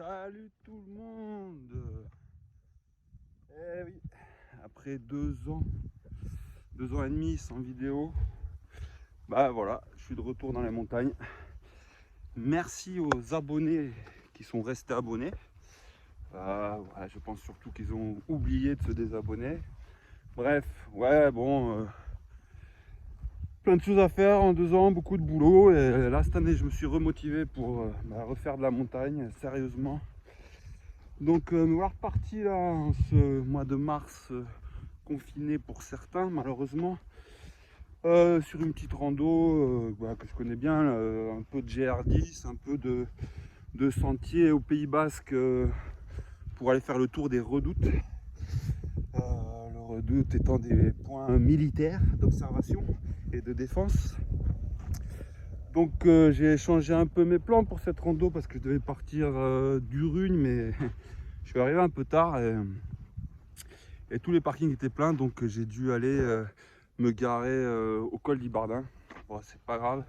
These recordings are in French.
Salut tout le monde. Eh oui, après 2 ans, 2 ans et demi sans vidéo, bah voilà, je suis de retour dans les montagnes. Merci aux abonnés qui sont restés abonnés. Voilà, je pense surtout qu'ils ont oublié de se désabonner. Bref, ouais, bon, plein de choses à faire en 2 ans, beaucoup de boulot. Et là, cette année, je me suis remotivé pour refaire de la montagne, sérieusement. Donc me voilà reparti là en ce mois de mars, confiné pour certains malheureusement, sur une petite rando que je connais bien, un peu de GR10, un peu de sentier au Pays Basque pour aller faire le tour des redoutes. Le redoute étant des points militaires d'observation et de défense. Donc j'ai changé un peu mes plans pour cette rando parce que je devais partir d'Urugne, mais je suis arrivé un peu tard et tous les parkings étaient pleins, donc j'ai dû aller me garer au col d'Ibardin. Bon, c'est pas grave,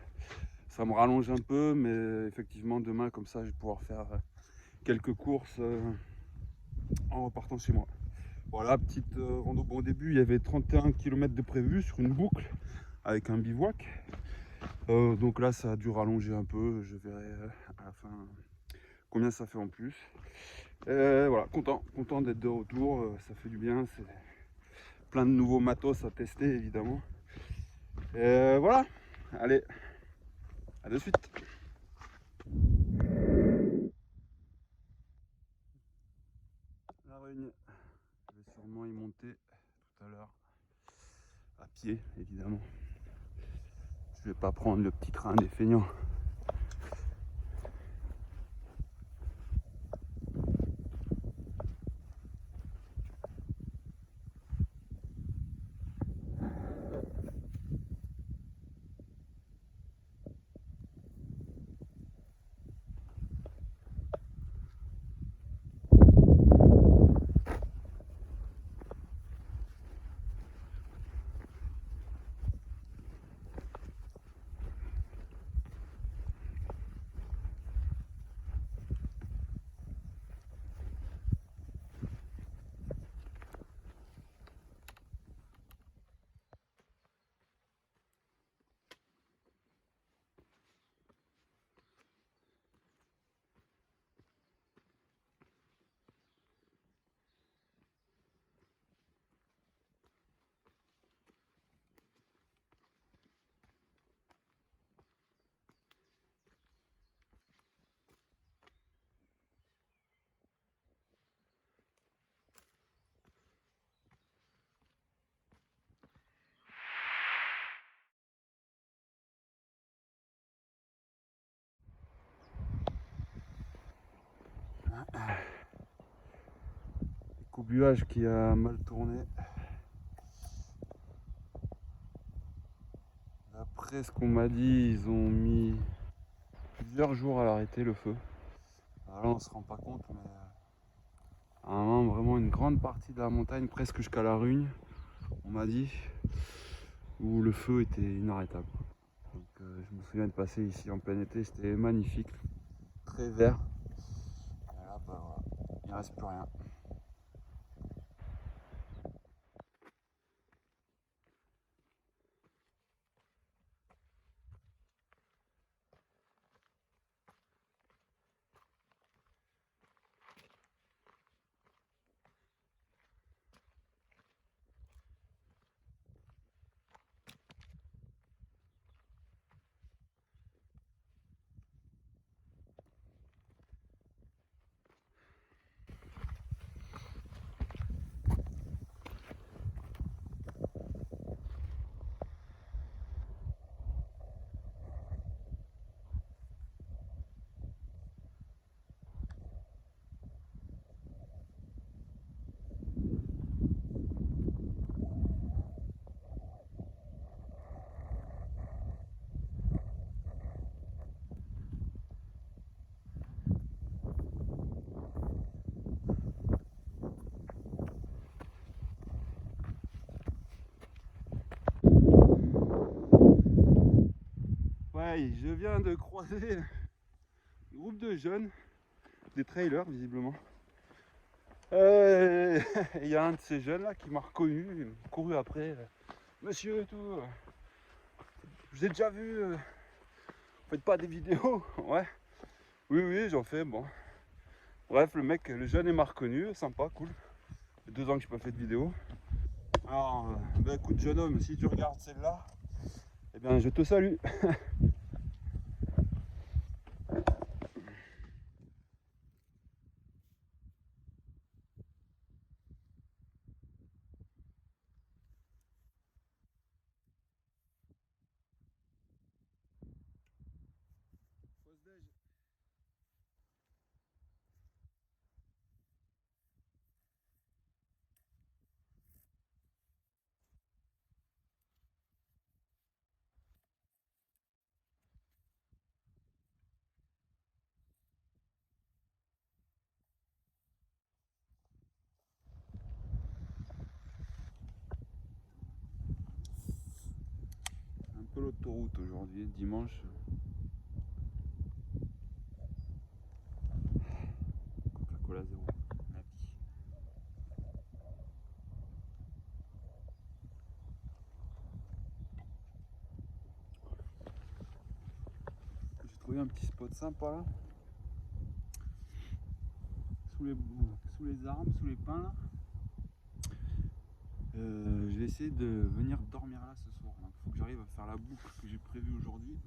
ça me rallonge un peu, mais effectivement demain comme ça je vais pouvoir faire quelques courses en repartant chez moi. Voilà, petite rando. Bon, au début il y avait 31 km de prévu sur une boucle avec un bivouac. Donc là ça a dû rallonger un peu, je verrai à la fin combien ça fait en plus. Voilà, content d'être de retour, ça fait du bien, c'est plein de nouveaux matos à tester évidemment. Voilà, allez, à de suite. La Réunion, je vais sûrement y monter tout à l'heure, à pied évidemment. Je vais pas prendre le petit train des feignants. Coubuage qui a mal tourné. D'après ce qu'on m'a dit, ils ont mis plusieurs jours à l'arrêter le feu. Alors là on se rend pas compte, mais à un moment vraiment une grande partie de la montagne, presque jusqu'à la Rugne, on m'a dit, où le feu était inarrêtable. Donc je me souviens de passer ici en plein été, c'était magnifique, très vert. Et là bah, voilà, il ne reste plus rien. Ouais, je viens de croiser un groupe de jeunes des trailers visiblement. Il y a un de ces jeunes là qui m'a reconnu, il m'a couru après. Monsieur, tout, je vous ai déjà vu, vous faites pas des vidéos? Ouais, oui, j'en fais, bon. Bref, le jeune, il m'a reconnu, sympa, cool. Ça fait 2 ans que je n'ai pas fait de vidéo. Alors, ben écoute, jeune homme, si tu regardes celle-là, eh bien, je te salue. Un peu l'autoroute aujourd'hui, dimanche. Coca-Cola zéro. J'ai trouvé un petit spot sympa là. Sous les arbres, sous les pins là. Je vais essayer de venir dormir là ce soir. Donc il faut que j'arrive à faire la boucle que j'ai prévue aujourd'hui.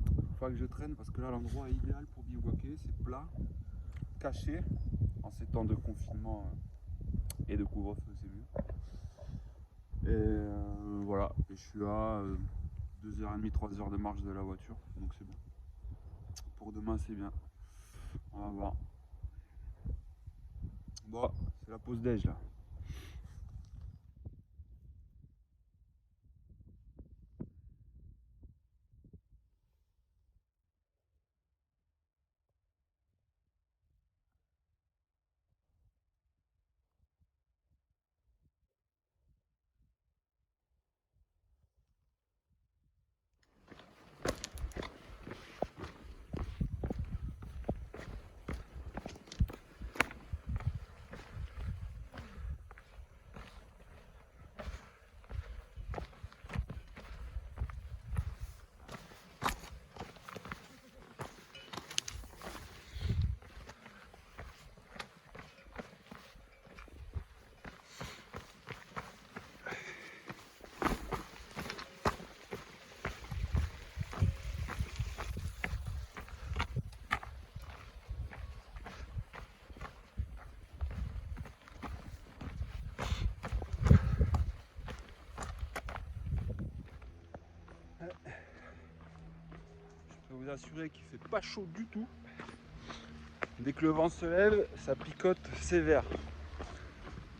Il faut pas que je traîne parce que là l'endroit est idéal pour bivouaquer, c'est plat, caché. En ces temps de confinement et de couvre-feu, c'est mieux. Et voilà, et je suis à 2h30, 3h de marche de la voiture, donc c'est bon. Pour demain c'est bien. On va voir. Bon, c'est la pause déj là. Je peux vous assurer qu'il fait pas chaud du tout. Dès que le vent se lève, ça picote sévère.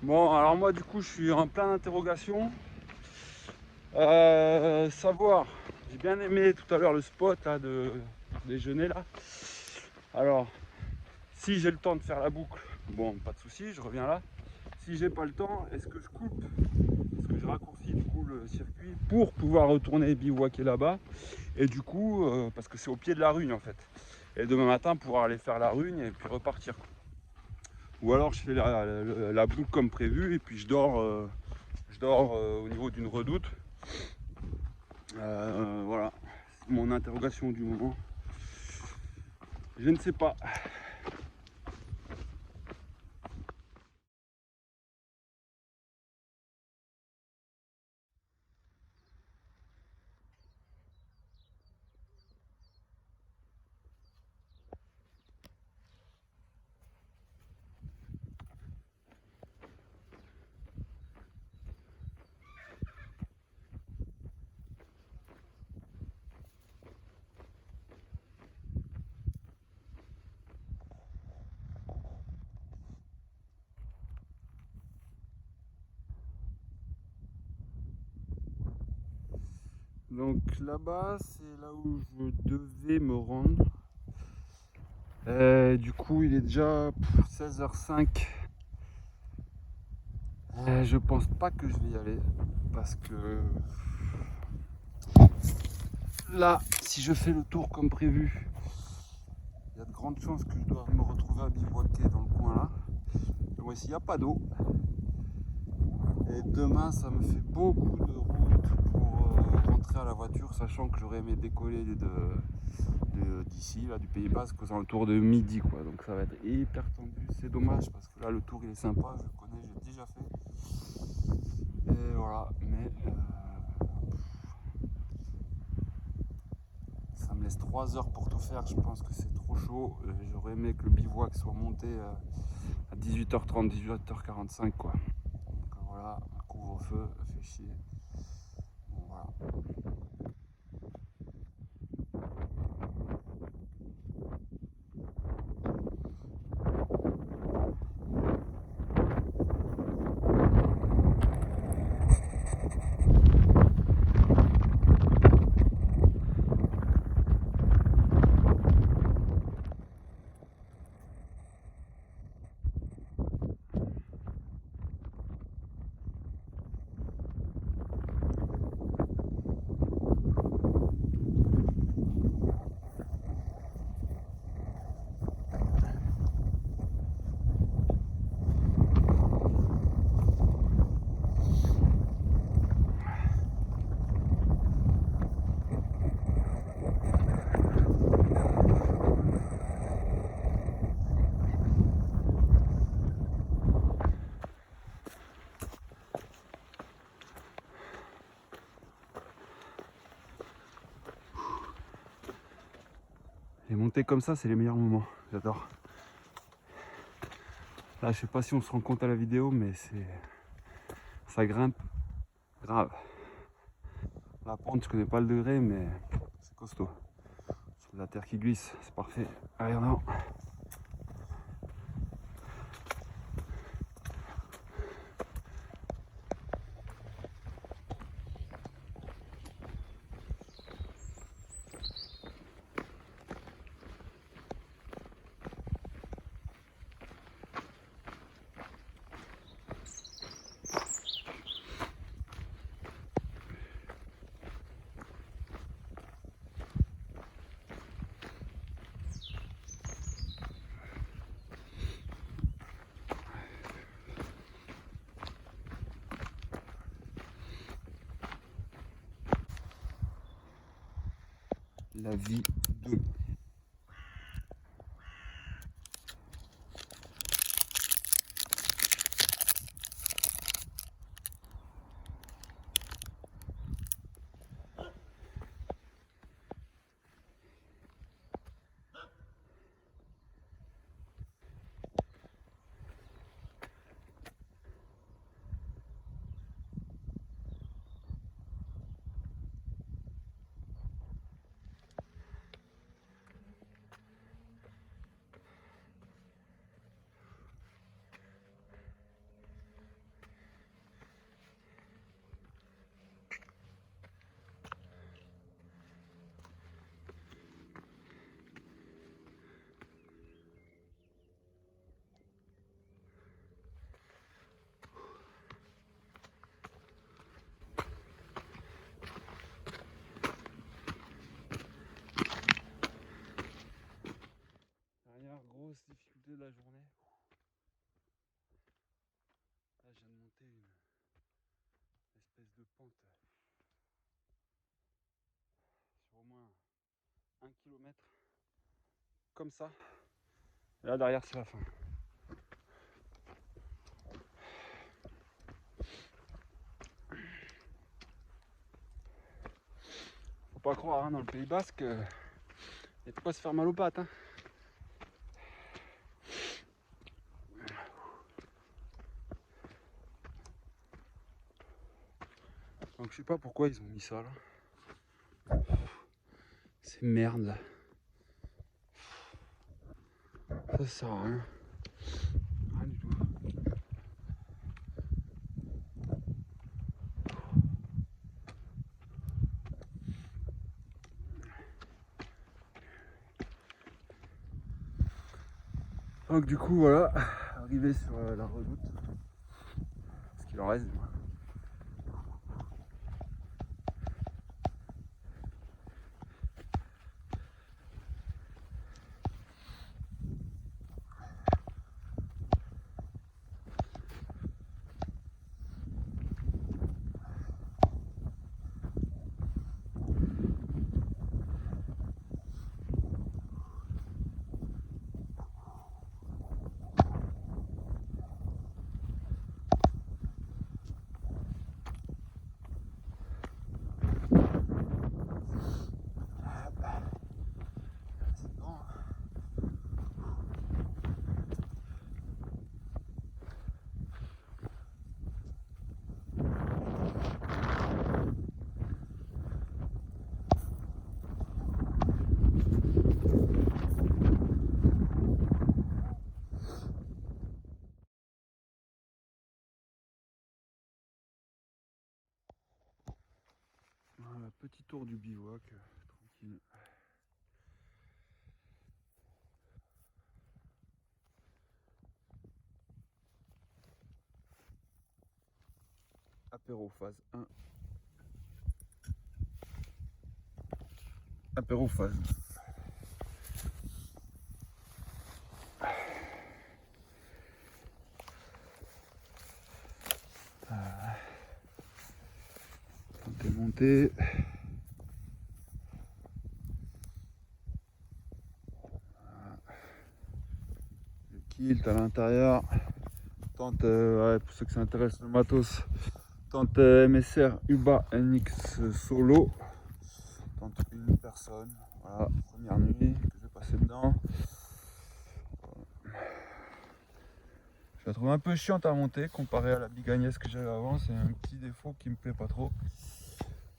Bon, alors moi du coup je suis en plein d'interrogations. Savoir, j'ai bien aimé tout à l'heure le spot là de déjeuner là. Alors, si j'ai le temps de faire la boucle, bon, pas de souci, je reviens là. Si j'ai pas le temps, est-ce que je coupe? Est-ce que je raccourcis du coup le circuit pour pouvoir retourner bivouaquer là-bas? Et du coup, parce que c'est au pied de la Rugne en fait. Et demain matin, pouvoir aller faire la Rugne et puis repartir. Ou alors je fais la boucle comme prévu et puis je dors au niveau d'une redoute. Voilà, c'est mon interrogation du moment. Je ne sais pas. Donc là-bas, c'est là où je devais me rendre. Du coup, il est déjà 16h05. Je pense pas que je vais y aller parce que là, si je fais le tour comme prévu, il y il y a de grandes chances que je dois me retrouver à bivouaquer dans le coin là. Et voici, il n'y a pas d'eau. Et demain, ça me fait beaucoup de route pour rentrer à la voiture, sachant que j'aurais aimé décoller d'ici, là, du Pays Basque, aux alentours de midi, quoi. Donc ça va être hyper tendu. C'est dommage parce que là, le tour il est sympa, je le connais, j'ai déjà fait. Et voilà, mais ça me laisse 3 heures pour tout faire. Je pense que c'est trop chaud. J'aurais aimé que le bivouac soit monté à 18h30, 18h45, quoi. Donc voilà, un couvre-feu, fait chier. Bon, voilà. Les montées comme ça, c'est les meilleurs moments. J'adore. Là, je sais pas si on se rend compte à la vidéo, mais ça grimpe grave. La pente, je connais pas le degré, mais c'est costaud. C'est de la terre qui glisse, c'est parfait. Allez, on avance. La vie 2. Dernière grosse difficulté de la journée. Là, je viens de monter une espèce de pente sur au moins 1 km. Comme ça. Et là, derrière, c'est la fin. Faut pas croire, hein, dans le Pays Basque, il y a de quoi se faire mal aux pattes. Hein. Donc je sais pas pourquoi ils ont mis ça là. Ces merdes là. Ça sert à rien. Rien du tout. Donc du coup voilà, arrivé sur la redoute. Ce qu'il en reste du moins. Un petit tour du bivouac, tranquille. Apéro phase 1. Apéro phase. Quand t'es monté. Le kilt à l'intérieur. Tente, ouais, pour ceux que ça intéresse le matos. Tente MSR Uba NX Solo. Tente une personne. Voilà, première nuit que je vais passer dedans. Je la trouve un peu chiante à monter comparé à la Big Agnès que j'avais avant. C'est un petit défaut qui me plaît pas trop.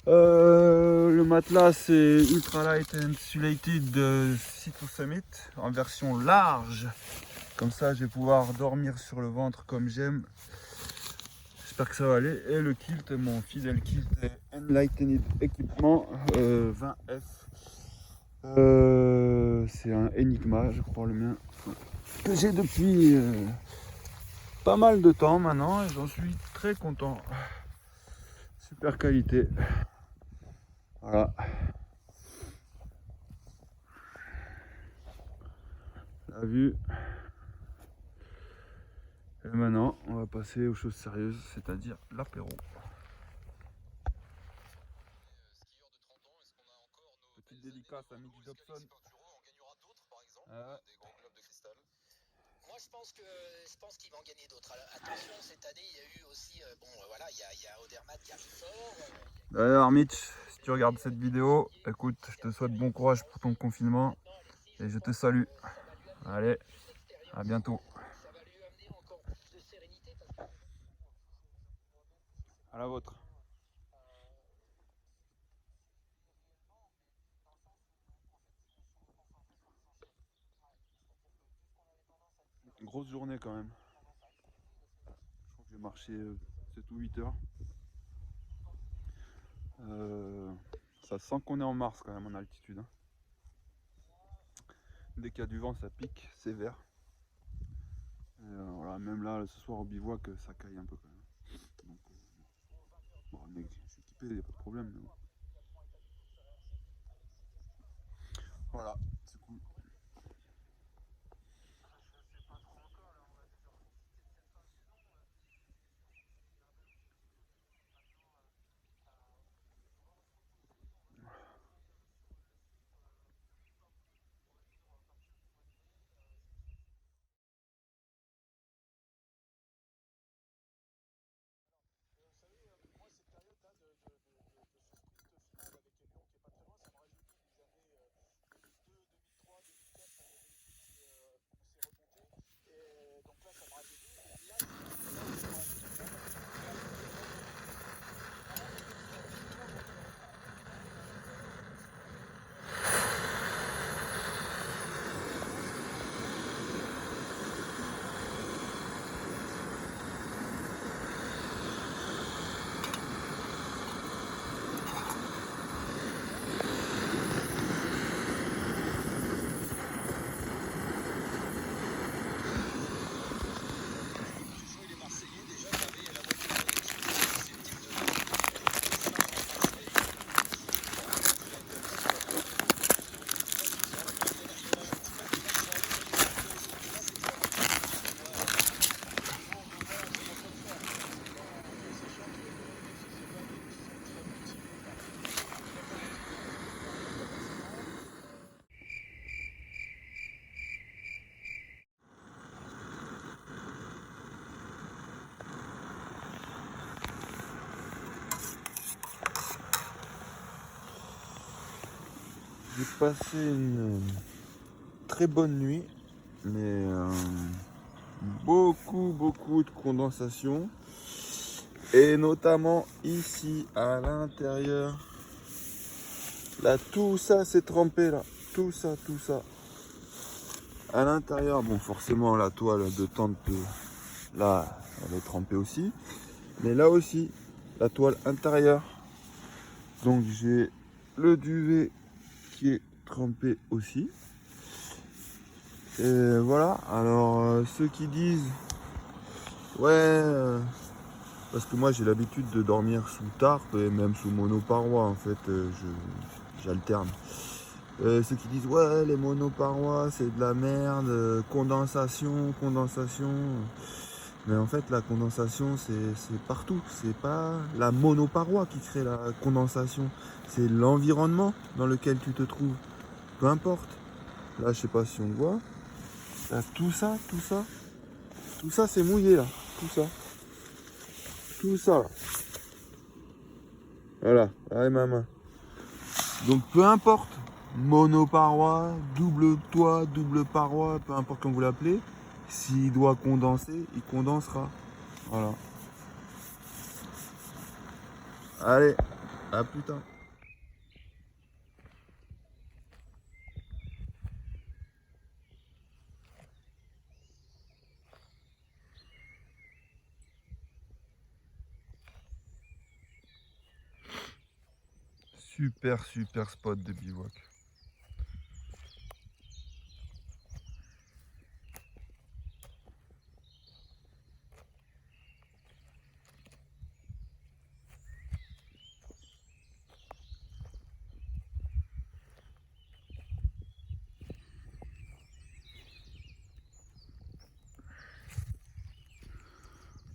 Le matelas c'est Ultra Light Insulated de Sea2 Summit en version large. Comme ça je vais pouvoir dormir sur le ventre comme j'aime. J'espère que ça va aller. Et le kilt, mon fidèle kilt Enlightened Equipment 20F. C'est un Enigma, je crois, le mien, que j'ai depuis pas mal de temps maintenant et j'en suis très content. Super qualité. Voilà. La vue. Et maintenant, on va passer aux choses sérieuses, c'est-à-dire l'apéro. Petite dédicace à Mitch Dobson. Moi, je pense qu'ils vont en gagner d'autres. Attention, cette année, il y a eu aussi, voilà, il y a Odermatt qui arrive fort. D'ailleurs, Mitch, si tu regardes cette vidéo, écoute, je te souhaite bon courage pour ton confinement et je te salue. Allez, à bientôt. Ça va lui amener encore plus de sérénité. À la vôtre. Grosse journée quand même. Je crois que j'ai marché 7 ou 8 heures. Ça sent qu'on est en mars quand même en altitude. Hein. Dès qu'il y a du vent, ça pique sévère. Voilà, même là, ce soir au bivouac, ça caille un peu quand même. Donc, bon, je suis équipé, il n'y a pas de problème. Mais bon. Voilà, c'est cool. J'ai passé une très bonne nuit, mais beaucoup de condensation. Et notamment ici à l'intérieur. Là, tout ça s'est trempé là. Tout ça. À l'intérieur, bon, forcément, la toile de tente, là, elle est trempée aussi. Mais là aussi, la toile intérieure, Donc j'ai le duvet qui est trempé aussi. Et voilà, alors ceux qui disent ouais, parce que moi j'ai l'habitude de dormir sous tarpe et même sous monoparoi en fait, j'alterne. Ceux qui disent ouais les monoparois c'est de la merde, condensation. Mais en fait la condensation c'est partout, c'est pas la monoparoi qui crée la condensation, c'est l'environnement dans lequel tu te trouves, peu importe. Là je sais pas si on le voit, là, tout ça c'est mouillé là, tout ça là. Voilà, avec ma main. Donc peu importe, monoparoi, double toit, double paroi, peu importe comment vous l'appelez, s'il doit condenser, il condensera. Voilà. Allez, à plus tard. Super spot de bivouac.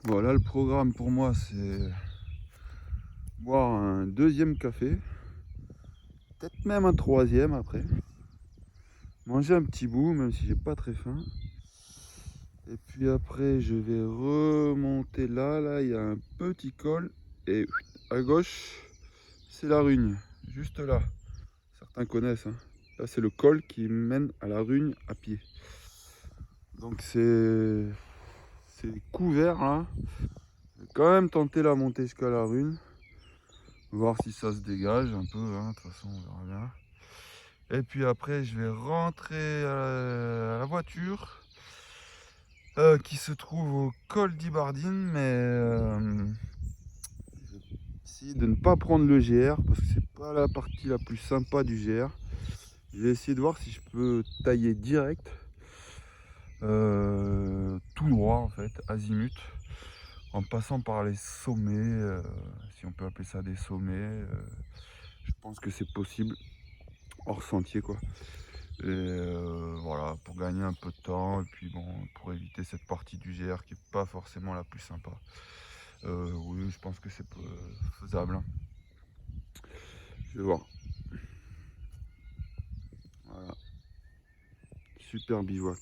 Voilà, le programme pour moi c'est boire un deuxième café, peut-être même un troisième après. Manger un petit bout même si j'ai pas très faim. Et puis après je vais remonter là, il y a un petit col et à gauche c'est la Rugne, juste là. Certains connaissent, hein. Là c'est le col qui mène à la Rugne à pied. Donc c'est couvert là. Je vais quand même tenter la montée jusqu'à la Rugne. Voir si ça se dégage un peu, hein. De toute façon on verra bien. Et puis après je vais rentrer à la voiture. Qui se trouve au col d'Ibardine, mais je vais essayer de ne pas prendre le GR parce que c'est pas la partie la plus sympa du GR. Je vais essayer de voir si je peux tailler direct, tout droit en fait, azimut, en passant par les sommets, si on peut appeler ça des sommets. Je pense que c'est possible, hors sentier quoi. Et voilà, pour gagner un peu de temps et puis bon, pour éviter cette partie du GR qui est pas forcément la plus sympa. Oui, je pense que c'est faisable, hein. Je vais voir. Voilà, super bivouac.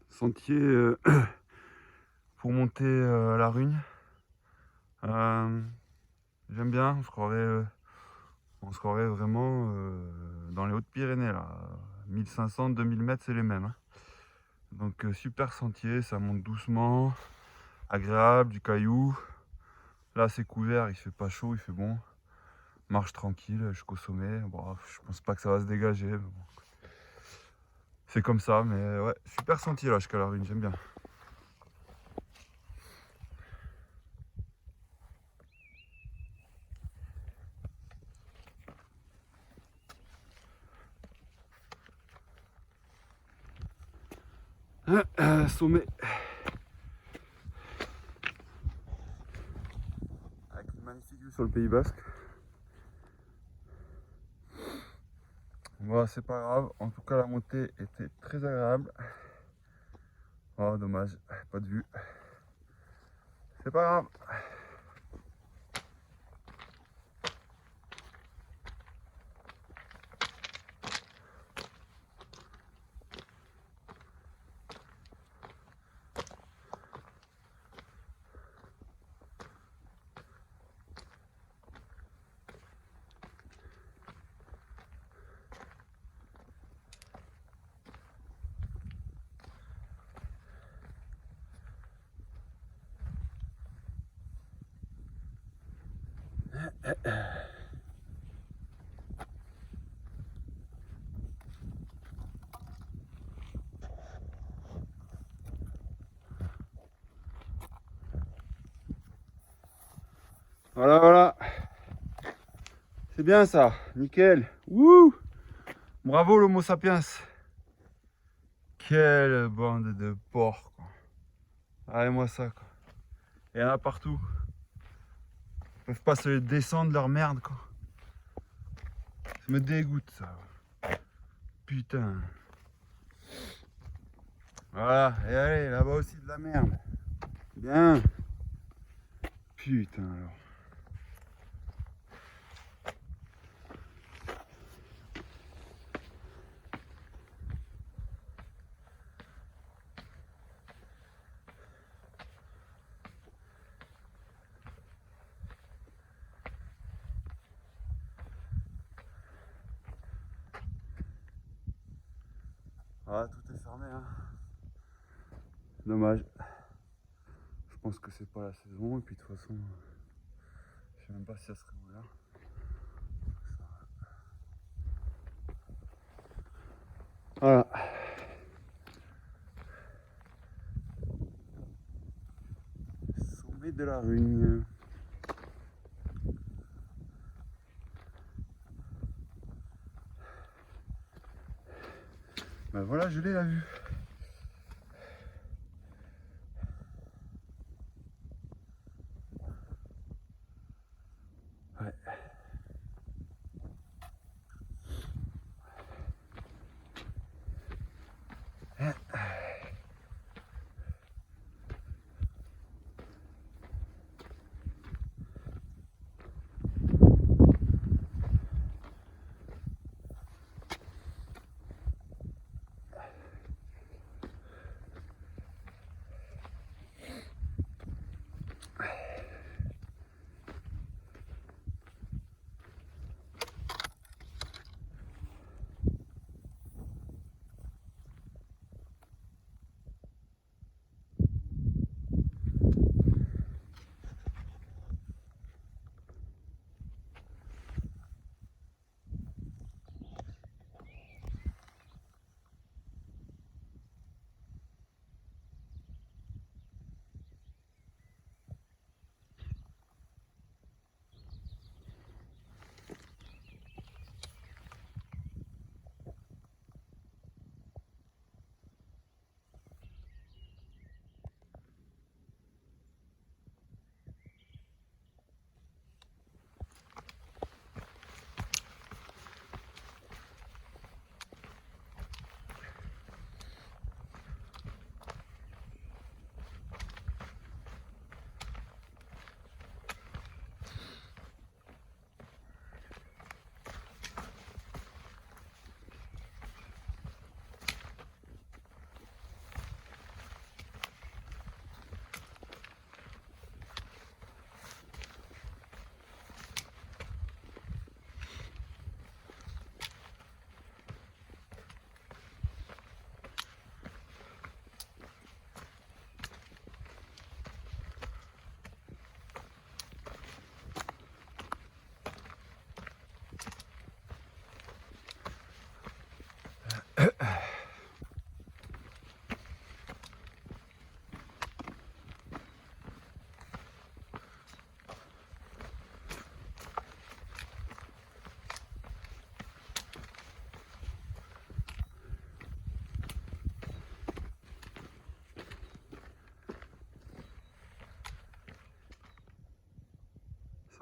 Sentier pour monter à la Rugne. J'aime bien, on se croirait vraiment dans les Hautes-Pyrénées là. 1500-2000 mètres c'est les mêmes, hein. Donc super sentier, ça monte doucement, agréable, du caillou. Là c'est couvert, il fait pas chaud, il fait bon. Marche tranquille jusqu'au sommet. Bon, je pense pas que ça va se dégager. Mais bon. C'est comme ça, mais ouais, super sentier là jusqu'à la ruine, j'aime bien. Sommet. Avec une magnifique vue sur le Pays Basque. Bon, c'est pas grave, en tout cas la montée était très agréable. Oh dommage, pas de vue. C'est pas grave. Voilà, voilà. C'est bien ça, nickel. Wouh! Bravo l'Homo sapiens. Quelle bande de porcs, quoi. Allez-moi ça, quoi. Il y en a partout. Ils peuvent pas se descendre leur merde, quoi. Ça me dégoûte, ça. Putain. Voilà, et allez, là-bas aussi de la merde. Bien. Putain, alors. Ah, tout est fermé, hein. Dommage. Je pense que c'est pas la saison, et puis de toute façon, je sais même pas si ça serait ouvert. Voilà. Sommet de la ruine. Ben voilà, je l'ai la vue. Ouais.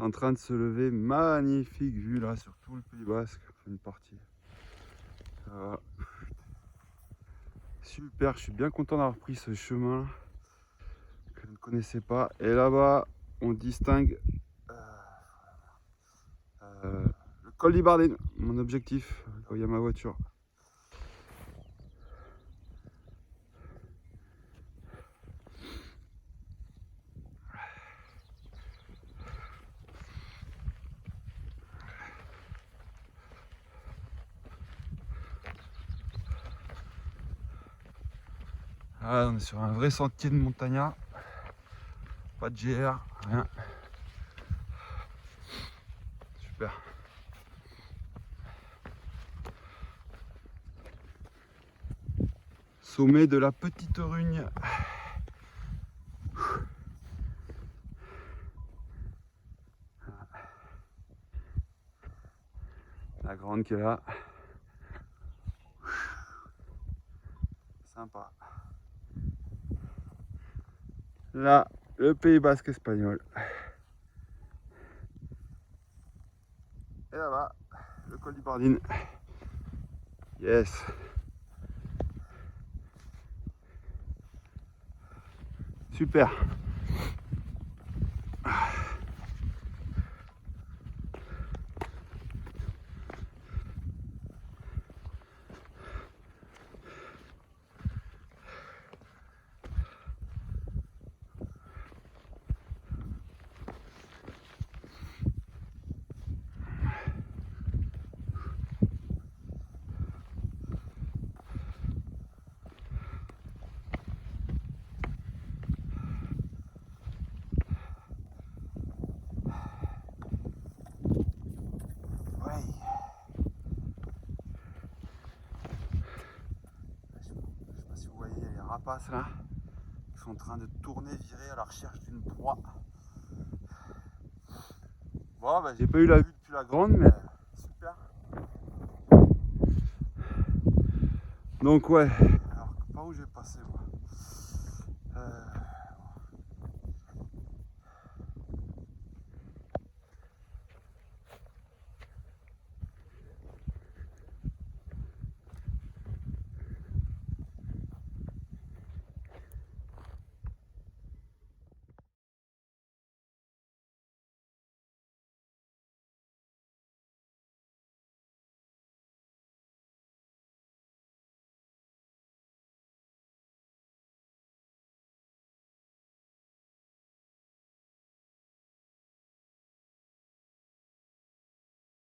en train de se lever. Magnifique vue là sur tout le Pays Basque. Une partie. Ça va. Super, je suis bien content d'avoir pris ce chemin que je ne connaissais pas. Et là-bas, on distingue le col d'Ibardine, mon objectif, là où il y a ma voiture. Ah, on est sur un vrai sentier de montagnard. Pas de GR, rien. Super. Sommet de la Petite Rugne. La grande qui est là. Sympa. Là, le Pays Basque espagnol. Et là-bas, le col d'Ibardine. Yes. Super. Rapaces là, ils sont en train de tourner, virer à la recherche d'une proie. Bon, bah, j'ai pas eu la vue depuis la grande, mais super. Donc ouais,